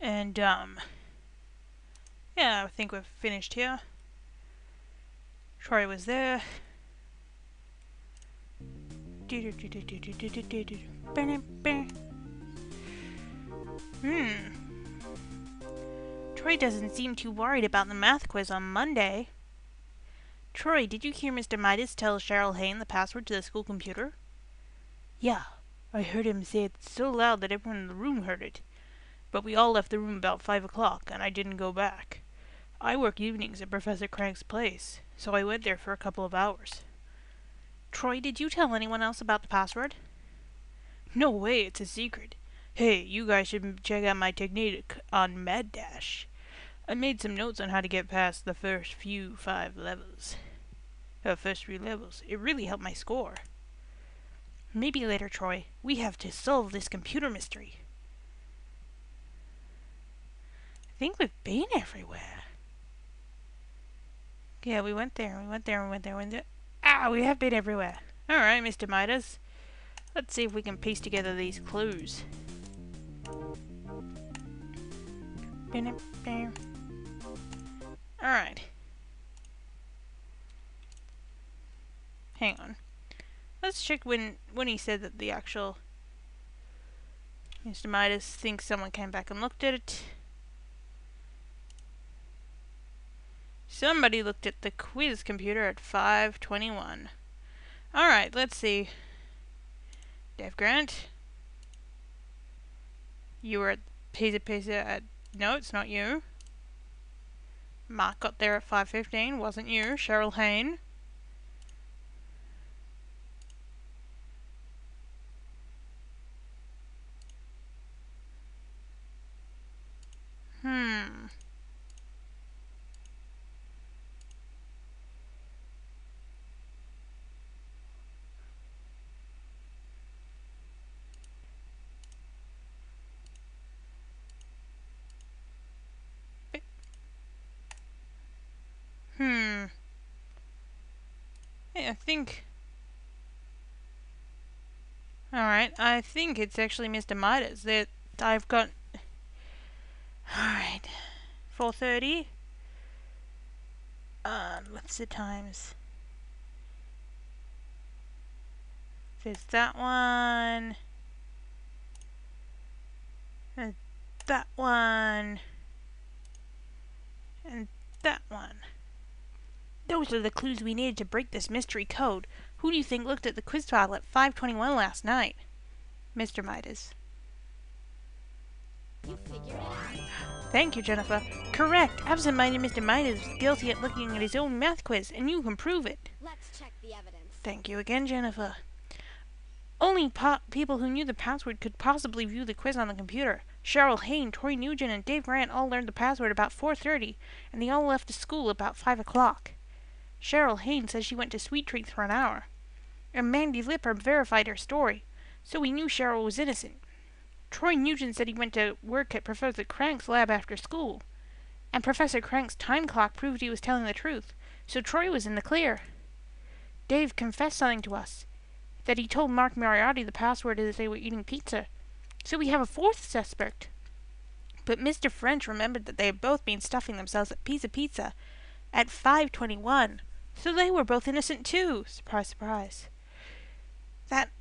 And, yeah, I think we've finished here. Troy was there. Troy doesn't seem too worried about the math quiz on Monday. Troy, did you hear Mr. Midas tell Cheryl Hayne the password to the school computer? Yeah, I heard him say it so loud that everyone in the room heard it. But we all left the room about 5 o'clock, and I didn't go back. I work evenings at Professor Crank's place, so I went there for a couple of hours. Troy, did you tell anyone else about the password? No way, it's a secret. Hey, you guys should check out my technique on Mad Dash. I made some notes on how to get past the first few levels. It really helped my score. Maybe later, Troy. We have to solve this computer mystery. I think we've been everywhere. Yeah, we went there. Ah, we have been everywhere. Alright, Mr. Midas. Let's see if we can piece together these clues. Alright. Hang on. Let's check when he said that the actual Mr. Midas thinks someone came back and looked at it. Somebody looked at the quiz computer at 5:21. Alright, let's see. Dave Grant. You were at Pizza at... No, it's not you. Mark got there at 5:15. Wasn't you. Cheryl Hayne. Hey, I think... Alright, I think it's actually Mr. Midas that I've got... Alright. 4:30. What's the times? There's that one. And that one. And that one. Those are the clues we needed to break this mystery code. Who do you think looked at the quiz file at 5:21 last night? Mr. Midas. You figured it out. Thank you, Jennifer. Correct. Absent-minded Mr. Midas is guilty at looking at his own math quiz, and you can prove it. Let's check the evidence. Thank you again, Jennifer. Only people who knew the password could possibly view the quiz on the computer. Cheryl Hayne, Troy Nugent, and Dave Grant all learned the password about 4:30, and they all left the school about 5 o'clock. Cheryl Hayne says she went to Sweet Treats for an hour. And Mandy Lipper verified her story, so we knew Cheryl was innocent. Troy Nugent said he went to work at Professor Crank's lab after school. And Professor Crank's time clock proved he was telling the truth, so Troy was in the clear. Dave confessed something to us, that he told Mark Moriarty the password as they were eating pizza. So we have a fourth suspect. But Mr. French remembered that they had both been stuffing themselves at Pizza at 5:21. So they were both innocent too. Surprise, surprise. That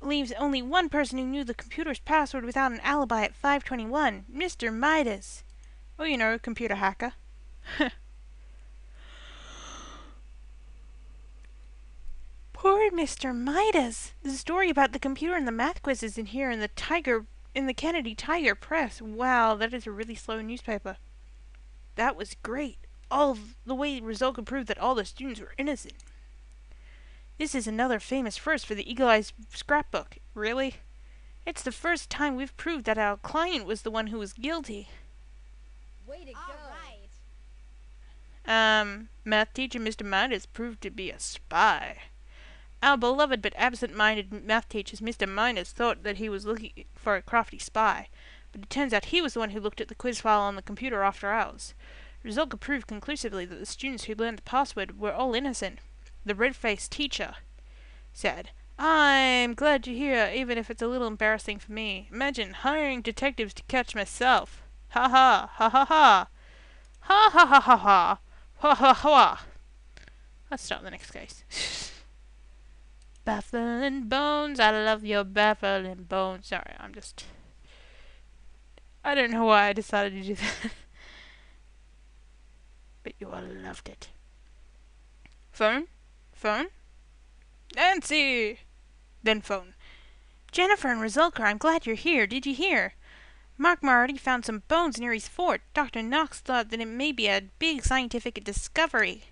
leaves only one person who knew the computer's password without an alibi at 5:21. Mr. Midas. Oh, you know, computer hacker. Poor Mr. Midas. The story about the computer and the math quiz is in here in the Kennedy Tiger Press. Wow, that is a really slow newspaper. That was great. All the way Resulka proved that all the students were innocent. This is another famous first for the Eagle-Eyes scrapbook. Really? It's the first time we've proved that our client was the one who was guilty. Way to go. Math teacher Mr. Midas proved to be a spy. Our beloved but absent-minded math teacher Mr. Midas thought that he was looking for a crafty spy, but it turns out he was the one who looked at the quiz file on the computer after hours. Resulka proved conclusively that the students who learned the password were all innocent. The red-faced teacher said, "I'm glad you're here, even if it's a little embarrassing for me. Imagine hiring detectives to catch myself." Ha ha, ha ha ha. Ha ha ha ha ha. Ha ha ha. Let's start the next case. Baffling bones, I love your baffling bones. Sorry, I don't know why I decided to do that. But you all loved it. Phone? Phone? Nancy! Then phone. Jennifer and Resulka, I'm glad you're here. Did you hear? Mark Marty found some bones near his fort. Dr. Knox thought that it may be a big scientific discovery.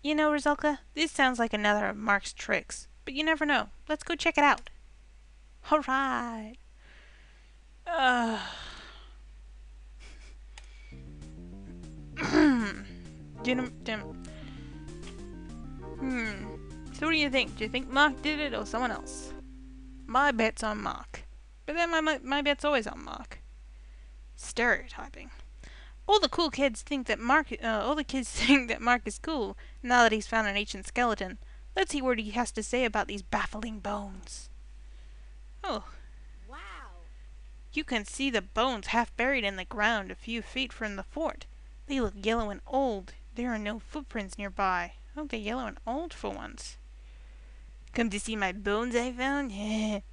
You know, Resulka, this sounds like another of Mark's tricks. But you never know. Let's go check it out. Alright. So what do you think? Do you think Mark did it or someone else? My bet's on Mark. But then my bet's always on Mark. Stereotyping. All the kids think that Mark is cool now that he's found an ancient skeleton. Let's see what he has to say about these baffling bones. Oh. Wow. You can see the bones half buried in the ground a few feet from the fort. They look yellow and old. There are no footprints nearby. Oh, they're yellow and old for once. Come to see my bones I found?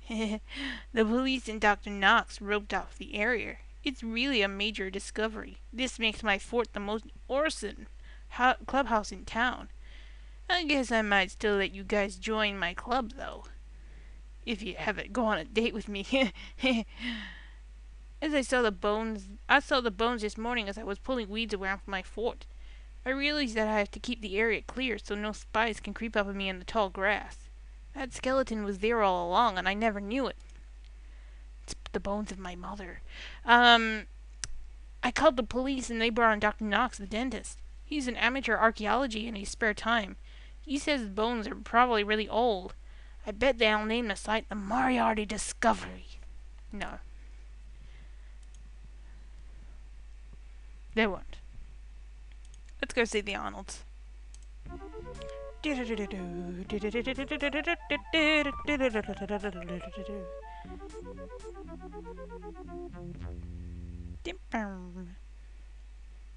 The police and Dr. Knox roped off the area. It's really a major discovery. This makes my fort the most awesome clubhouse in town. I guess I might still let you guys join my club, though. If you haven't go on a date with me. I saw the bones this morning as I was pulling weeds around for my fort. I realized that I have to keep the area clear so no spies can creep up on me in the tall grass. That skeleton was there all along, and I never knew it. It's the bones of my mother. I called the police, and they brought in Dr. Knox, the dentist. He's an amateur archaeology in his spare time. He says the bones are probably really old. I bet they'll name the site the Moriarty Discovery. No. They won't. Let's go see the Arnolds.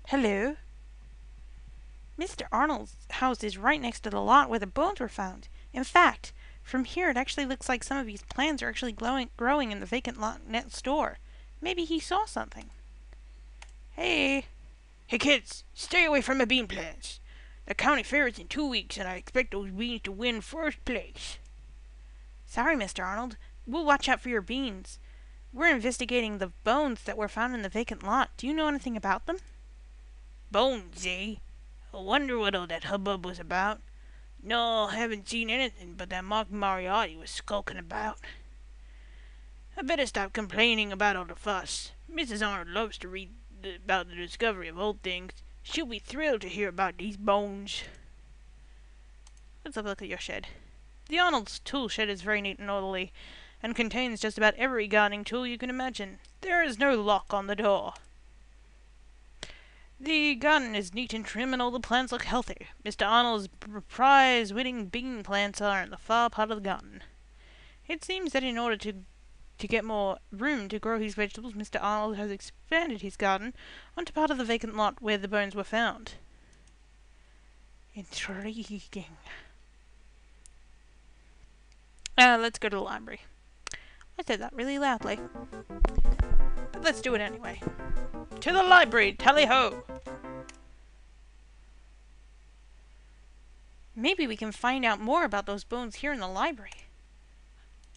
Hello? Mr. Arnold's house is right next to the lot where the bones were found. In fact, from here it actually looks like some of these plants are actually growing in the vacant lot next door. Maybe he saw something. Hey! Hey kids, stay away from the bean plants. The county fair is in 2 weeks, and I expect those beans to win first place. Sorry, Mr. Arnold. We'll watch out for your beans. We're investigating the bones that were found in the vacant lot. Do you know anything about them? Bones, eh? I wonder what all that hubbub was about. No, I haven't seen anything but that Mark Moriarty was skulking about. I better stop complaining about all the fuss. Mrs. Arnold loves to read about the discovery of old things. She'll be thrilled to hear about these bones. Let's have a look at your shed. The Arnold's tool shed is very neat and orderly, and contains just about every gardening tool you can imagine. There is no lock on the door. The garden is neat and trim, and all the plants look healthy. Mr. Arnold's prize-winning bean plants are in the far part of the garden. It seems that in order to get more room to grow his vegetables, Mr. Arnold has expanded his garden onto part of the vacant lot where the bones were found. Intriguing. Let's go to the library. I said that really loudly. But let's do it anyway. To the library, tally-ho! Maybe we can find out more about those bones here in the library.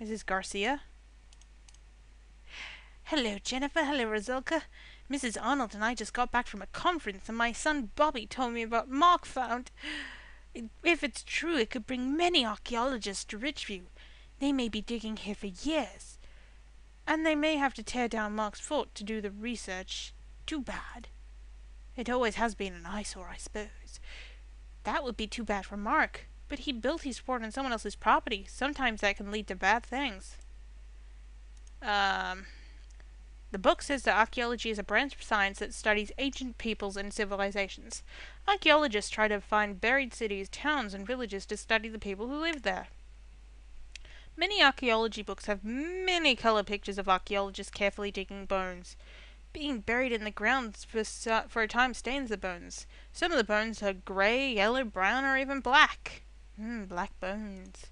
Mrs. Garcia? Hello, Jennifer. Hello, Resulka. Mrs. Arnold and I just got back from a conference, and my son Bobby told me about Mark found. If it's true, it could bring many archaeologists to Ridgeview. They may be digging here for years. And they may have to tear down Mark's fort to do the research. Too bad. It always has been an eyesore, I suppose. That would be too bad for Mark. But he built his fort on someone else's property. Sometimes that can lead to bad things. The book says that archaeology is a branch of science that studies ancient peoples and civilizations. Archaeologists try to find buried cities, towns, and villages to study the people who lived there. Many archaeology books have many color pictures of archaeologists carefully digging bones. Being buried in the ground for a time stains the bones. Some of the bones are gray, yellow, brown, or even black. Black bones.